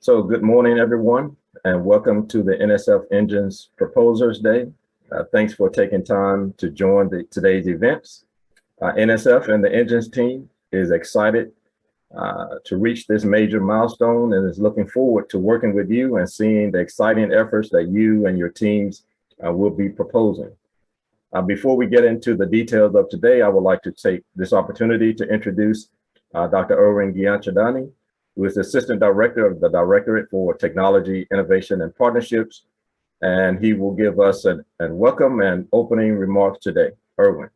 So good morning, everyone, and welcome to the NSF Engines Proposers Day. Thanks for taking time to join today's events. NSF and the Engines team is excited to reach this major milestone and is looking forward to working with you and seeing the exciting efforts that you and your teams will be proposing. Before we get into the details of today, I would like to take this opportunity to introduce Dr. Erwin Gianchadani, who is the Assistant Director of the Directorate for Technology, Innovation, and Partnerships, and he will give us a welcome and opening remarks today. Erwin.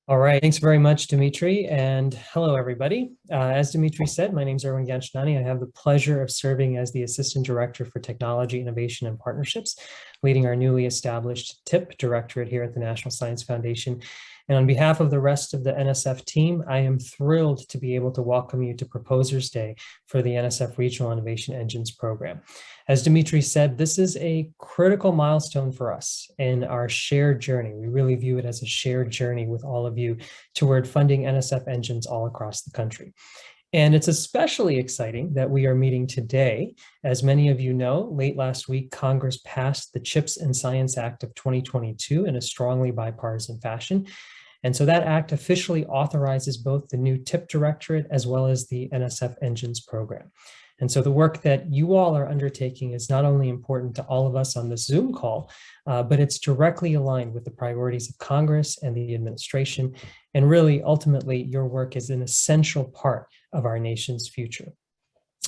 All right, thanks very much, Dimitri, and hello, everybody. As Dimitri said, my name is Erwin Gianchadani. I have the pleasure of serving as the Assistant Director for Technology, Innovation, and Partnerships, leading our newly established TIP Directorate here at the National Science Foundation. And on behalf of the rest of the NSF team, I am thrilled to be able to welcome you to Proposers Day for the NSF Regional Innovation Engines program. As Dimitri said, this is a critical milestone for us in our shared journey. We really view it as a shared journey with all of you toward funding NSF engines all across the country. And it's especially exciting that we are meeting today. As many of you know, late last week, Congress passed the CHIPS and Science Act of 2022 in a strongly bipartisan fashion. And so that act officially authorizes both the new TIP Directorate as well as the NSF Engines program. And so the work that you all are undertaking is not only important to all of us on this Zoom call, but it's directly aligned with the priorities of Congress and the administration. And really, ultimately, your work is an essential part of our nation's future.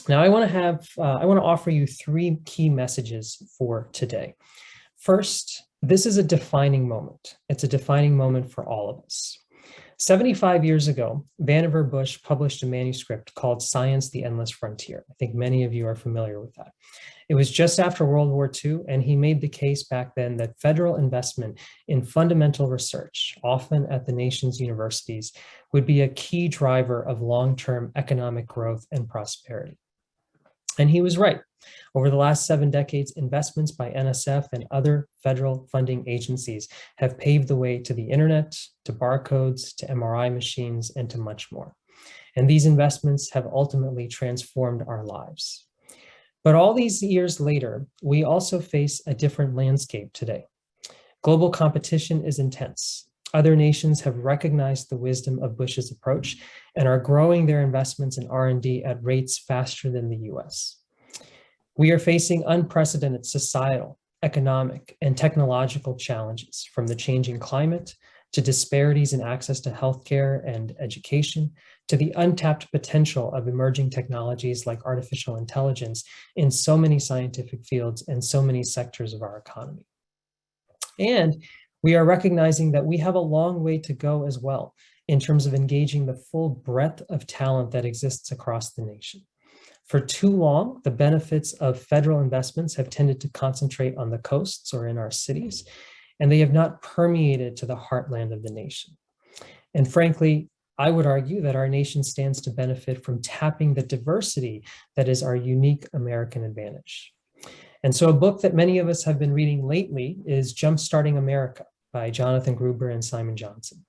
Now, I want to offer you three key messages for today. First, this is a defining moment. It's a defining moment for all of us. 75 years ago, Vannevar Bush published a manuscript called Science, the Endless Frontier. I think many of you are familiar with that. It was just after World War II, and he made the case back then that federal investment in fundamental research, often at the nation's universities, would be a key driver of long-term economic growth and prosperity. And he was right. Over the last 7 decades, investments by NSF and other federal funding agencies have paved the way to the internet, to barcodes, to MRI machines, and to much more. And these investments have ultimately transformed our lives. But all these years later, we also face a different landscape today. Global competition is intense. Other nations have recognized the wisdom of Bush's approach and are growing their investments in R&D at rates faster than the US. We are facing unprecedented societal, economic, and technological challenges, from the changing climate to disparities in access to healthcare and education, to the untapped potential of emerging technologies like artificial intelligence in so many scientific fields and so many sectors of our economy. And we are recognizing that we have a long way to go as well in terms of engaging the full breadth of talent that exists across the nation. For too long, the benefits of federal investments have tended to concentrate on the coasts or in our cities, and they have not permeated to the heartland of the nation. And frankly, I would argue that our nation stands to benefit from tapping the diversity that is our unique American advantage. And so a book that many of us have been reading lately is Jumpstarting America by Jonathan Gruber and Simon Johnson.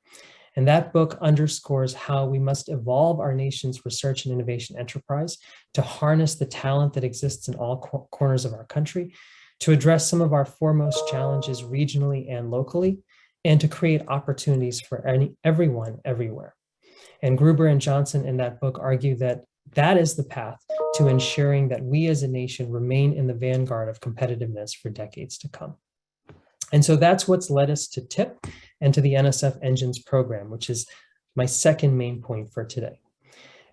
And that book underscores how we must evolve our nation's research and innovation enterprise to harness the talent that exists in all corners of our country, to address some of our foremost challenges regionally and locally, and to create opportunities for everyone, everywhere. And Gruber and Johnson in that book argue that that is the path to ensuring that we as a nation remain in the vanguard of competitiveness for decades to come. And so that's what's led us to TIP and to the NSF Engines program, which is my second main point for today.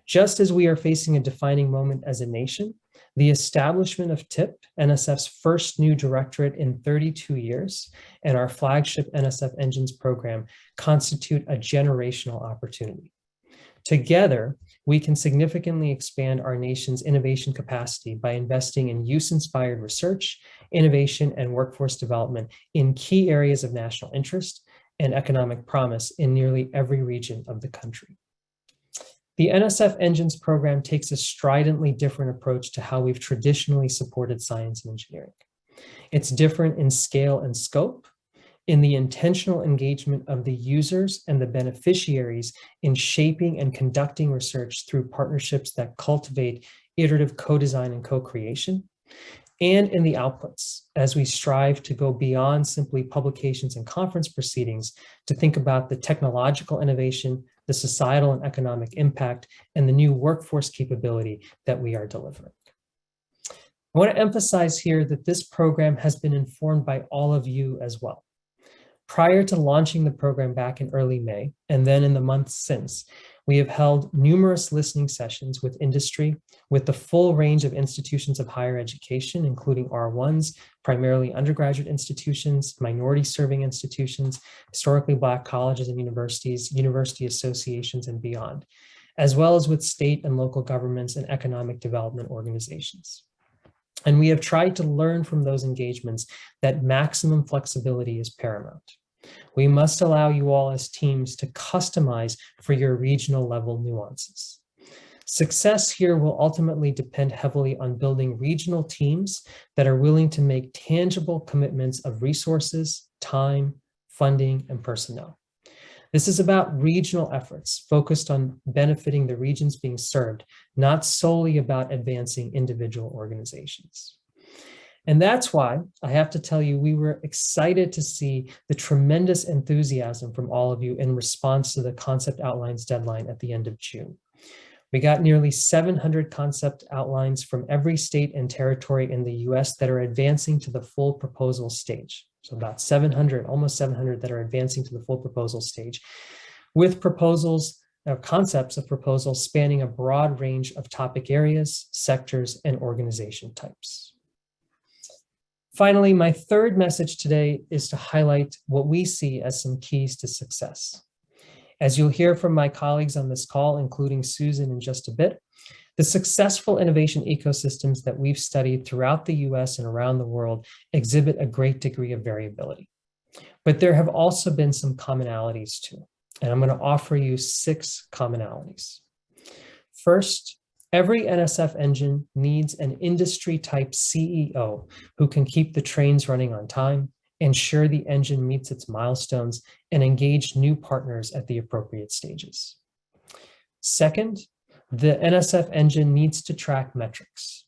Just as we are facing a defining moment as a nation, the establishment of TIP, NSF's first new directorate in 32 years, and our flagship NSF Engines program constitute a generational opportunity. Together, we can significantly expand our nation's innovation capacity by investing in use-inspired research, innovation, and workforce development in key areas of national interest and economic promise in nearly every region of the country. The NSF Engines program takes a stridently different approach to how we've traditionally supported science and engineering. It's different in scale and scope, in the intentional engagement of the users and the beneficiaries in shaping and conducting research through partnerships that cultivate iterative co-design and co-creation, and in the outputs as we strive to go beyond simply publications and conference proceedings to think about the technological innovation, the societal and economic impact, and the new workforce capability that we are delivering. I want to emphasize here that this program has been informed by all of you as well. Prior to launching the program back in early May, and then in the months since, we have held numerous listening sessions with industry, with the full range of institutions of higher education, including R1s, primarily undergraduate institutions, minority-serving institutions, historically Black colleges and universities, university associations, and beyond, as well as with state and local governments and economic development organizations. And we have tried to learn from those engagements that maximum flexibility is paramount. We must allow you all as teams to customize for your regional level nuances. Success here will ultimately depend heavily on building regional teams that are willing to make tangible commitments of resources, time, funding, and personnel. This is about regional efforts focused on benefiting the regions being served, not solely about advancing individual organizations. And that's why I have to tell you, we were excited to see the tremendous enthusiasm from all of you in response to the concept outlines deadline at the end of June. We got nearly 700 concept outlines from every state and territory in the US that are advancing to the full proposal stage. So about 700, almost 700 that are advancing to the full proposal stage, with proposals, concepts of proposals spanning a broad range of topic areas, sectors, and organization types. Finally, my third message today is to highlight what we see as some keys to success. As you'll hear from my colleagues on this call, including Susan in just a bit, the successful innovation ecosystems that we've studied throughout the US and around the world exhibit a great degree of variability. But there have also been some commonalities too, and I'm going to offer you 6 commonalities. First, every NSF engine needs an industry-type CEO who can keep the trains running on time, ensure the engine meets its milestones, and engage new partners at the appropriate stages. Second, the NSF engine needs to track metrics.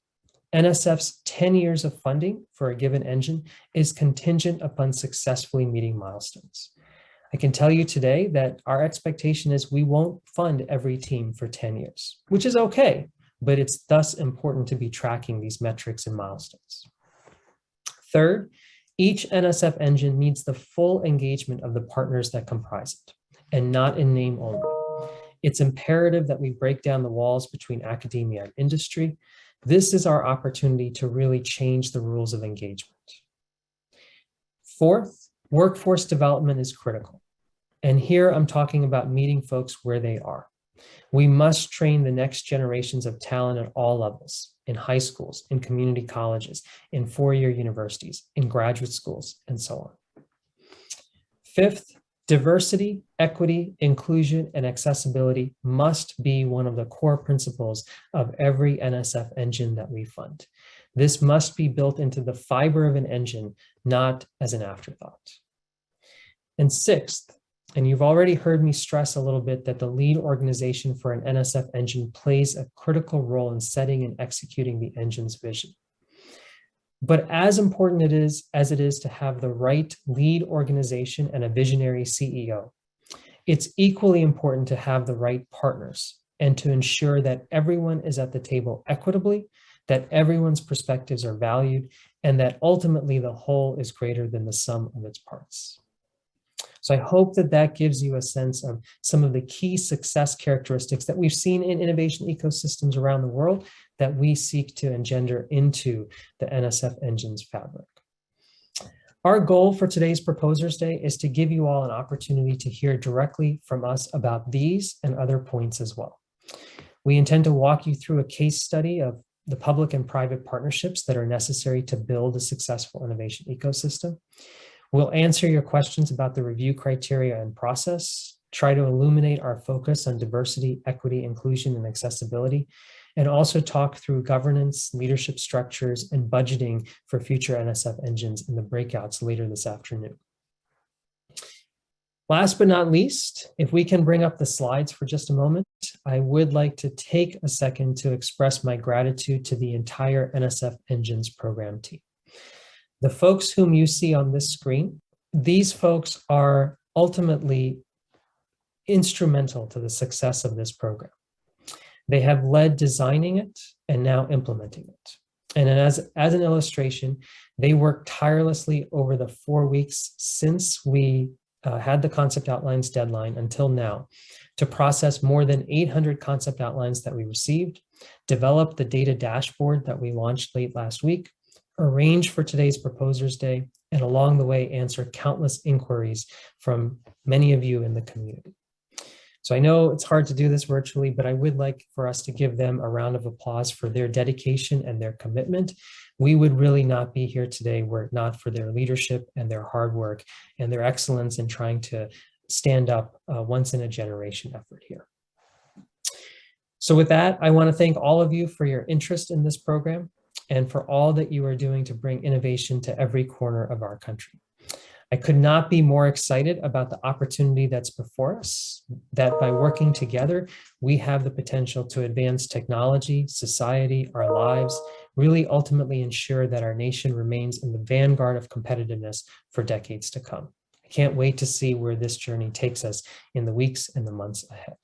NSF's 10 years of funding for a given engine is contingent upon successfully meeting milestones. I can tell you today that our expectation is we won't fund every team for 10 years, which is okay, but it's thus important to be tracking these metrics and milestones. Third, each NSF engine needs the full engagement of the partners that comprise it, and not in name only. It's imperative that we break down the walls between academia and industry. This is our opportunity to really change the rules of engagement. Fourth, workforce development is critical. And here I'm talking about meeting folks where they are. We must train the next generations of talent at all levels, in high schools, in community colleges, in four-year universities, in graduate schools, and so on. Fifth, diversity, equity, inclusion, and accessibility must be one of the core principles of every NSF engine that we fund. This must be built into the fiber of an engine, not as an afterthought. And sixth, and you've already heard me stress a little bit that the lead organization for an NSF engine plays a critical role in setting and executing the engine's vision. But as important as it is to have the right lead organization and a visionary CEO, it's equally important to have the right partners and to ensure that everyone is at the table equitably, that everyone's perspectives are valued, and that ultimately the whole is greater than the sum of its parts. So I hope that that gives you a sense of some of the key success characteristics that we've seen in innovation ecosystems around the world that we seek to engender into the NSF Engine's fabric. Our goal for today's Proposers Day is to give you all an opportunity to hear directly from us about these and other points as well. We intend to walk you through a case study of the public and private partnerships that are necessary to build a successful innovation ecosystem. We'll answer your questions about the review criteria and process, try to illuminate our focus on diversity, equity, inclusion, and accessibility, and also talk through governance, leadership structures, and budgeting for future NSF engines in the breakouts later this afternoon. Last but not least, if we can bring up the slides for just a moment, I would like to take a second to express my gratitude to the entire NSF Engines program team. The folks whom you see on this screen, these folks are ultimately instrumental to the success of this program. They have led designing it and now implementing it. And as an illustration, they worked tirelessly over the 4 weeks since we had the concept outlines deadline until now to process more than 800 concept outlines that we received, develop the data dashboard that we launched late last week, arrange for today's Proposers Day, and along the way answer countless inquiries from many of you in the community. So I know it's hard to do this virtually, but I would like for us to give them a round of applause for their dedication and their commitment. We would really not be here today were it not for their leadership and their hard work and their excellence in trying to stand up a once-in-a-generation effort here. So with that, I want to thank all of you for your interest in this program and for all that you are doing to bring innovation to every corner of our country. I could not be more excited about the opportunity that's before us, that by working together, we have the potential to advance technology, society, our lives, really ultimately ensure that our nation remains in the vanguard of competitiveness for decades to come. I can't wait to see where this journey takes us in the weeks and the months ahead.